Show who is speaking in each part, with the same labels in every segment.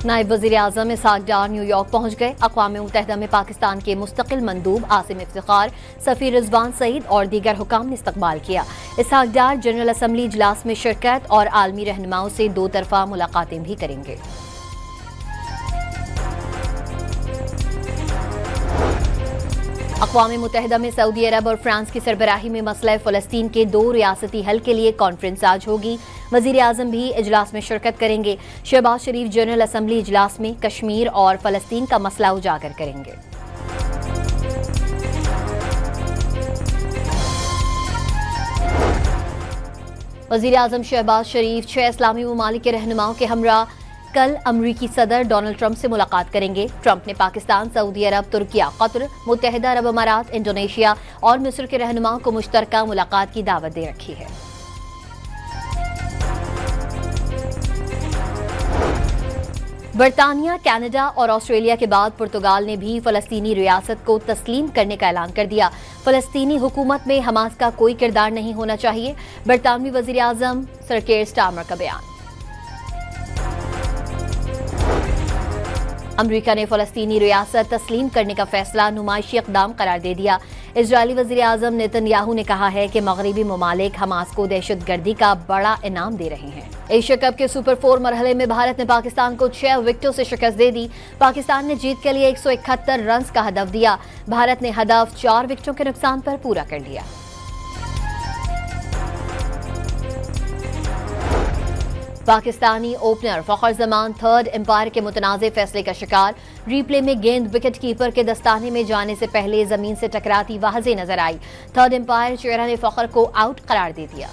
Speaker 1: नायब वज़ीर आज़म इसहाक डार न्यूयॉर्क पहुंच गए। अक़वाम मुत्तहिदा में पाकिस्तान के मुस्तकिल मंदूब आसिम इफ्तिखार, सफ़ीर रिजवान सईद और दीगर हुकाम ने इस्तकबाल किया। इसहाक डार जनरल असम्बली इजलास में शिरकत और आलमी रहनुमाओं से दो तरफा मुलाकातें भी करेंगे। अक़वाम मुत्तहिदा में सऊदी अरब और फ्रांस की सरबराही में मसला फ़लस्तीन के दो रियासती हल के लिए कॉन्फ्रेंस आज होगी। वज़ीर आज़म भी इजलास में शिरकत करेंगे। शहबाज शरीफ जनरल असम्बली इजलास में कश्मीर और फ़लस्तीन का मसला उजागर करेंगे। वज़ीर आज़म शहबाज शरीफ 6 इस्लामी ममालिक के रहनुमाओं के हमरा कल अमरीकी सदर डोनाल्ड ट्रंप से मुलाकात करेंगे। ट्रंप ने पाकिस्तान, सऊदी अरब, तुर्किया, कतर, मुत्तहिदा अरब अमारात, इंडोनेशिया और मिस्र के रहनुमाओं को मुश्तरका मुलाकात की दावत दे रखी है। बरतानिया, कनाडा और ऑस्ट्रेलिया के बाद पुर्तगाल ने भी फ़लस्तीनी रियासत को तस्लीम करने का ऐलान कर दिया। फ़लस्तीनी हुकूमत में हमास का कोई किरदार नहीं होना चाहिए, बरतानवी वज़ीर आज़म सर कीर स्टारमर का बयान। अमरीका ने फ़लस्तीनी रियासत तस्लीम करने का फैसला नुमाइशी इक़दाम करार दे दिया। इजरायली वज़ीर आज़म नेतन्याहू ने कहा है कि मगरबी ममालिक हमास को दहशतगर्दी का बड़ा इनाम दे रहे हैं। एशिया कप के सुपर 4 मरहले में भारत ने पाकिस्तान को 6 विकेटों से शिकस्त दे दी। पाकिस्तान ने जीत के लिए 171 रन का हदफ दिया। भारत ने हदफ 4 विकेटों के नुकसान पर पूरा कर लिया। Pakistani opener Fakhar Zaman third umpire के मुतनाज़े फैसले का शिकार। रीप्ले में गेंद विकेट कीपर के दस्ताने में जाने से पहले जमीन से टकराती वाज़ेह नजर आई। थर्ड एम्पायर चेहरा ने फ़खर को आउट करार दे दिया।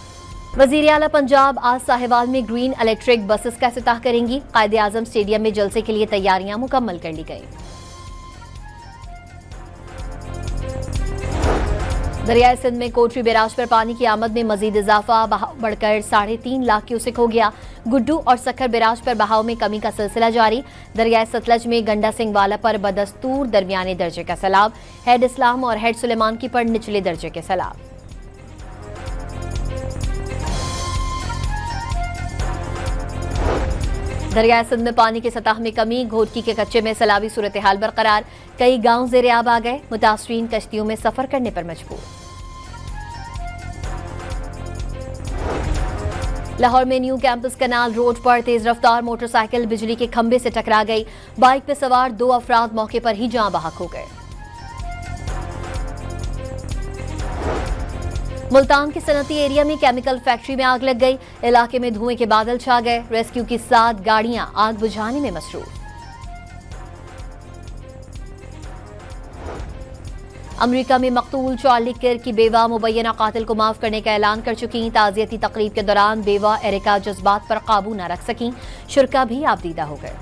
Speaker 1: वज़ीर आला पंजाब आज साहिवाल में ग्रीन इलेक्ट्रिक बसेस का इफ्तिताह करेंगी। कायदे आज़म स्टेडियम में जलसे के लिए तैयारियां मुकम्मल कर ली गई। दरियाए सिंध में कोटरी बैराज पर पानी की आमद में मजीद इजाफा, बहाव बढ़कर 3.5 लाख क्यूसेक हो गया। गुड्डू और सखर बैराज पर बहाव में कमी का सिलसिला जारी। दरियाए सतलज में गंडा सिंह वाला पर बदस्तूर दरमियाने दर्जे का सैलाब। हेड इस्लाम और हेड सुलेमान की पर निचले दर्जे के सैलाब। दरियाए सिंध में पानी की सतह में कमी, घोटकी के कच्चे में सैलाबी सूरत हाल बरकरार। कई गांव ज़ेरे आब आ गए, मुतासरीन कश्तियों में सफर करने पर मजबूर। लाहौर में न्यू कैंपस कनाल रोड पर तेज रफ्तार मोटरसाइकिल बिजली के खंभे से टकरा गई। बाइक पर सवार 2 अफराद मौके पर ही जान बहक हो गए। मुल्तान के सनती एरिया में केमिकल फैक्ट्री में आग लग गई। इलाके में धुएं के बादल छा गए। रेस्क्यू की 7 गाड़ियां आग बुझाने में मसरूफ। अमेरिका में मकतूल चार्ली किर्क की बेवा मुबैना कातिल को माफ करने का ऐलान कर चुकी। ताज़ियती तकरीब के दौरान बेवा एरिका जज्बात पर काबू न रख सकी। शुरका भी आबदीदा हो गए।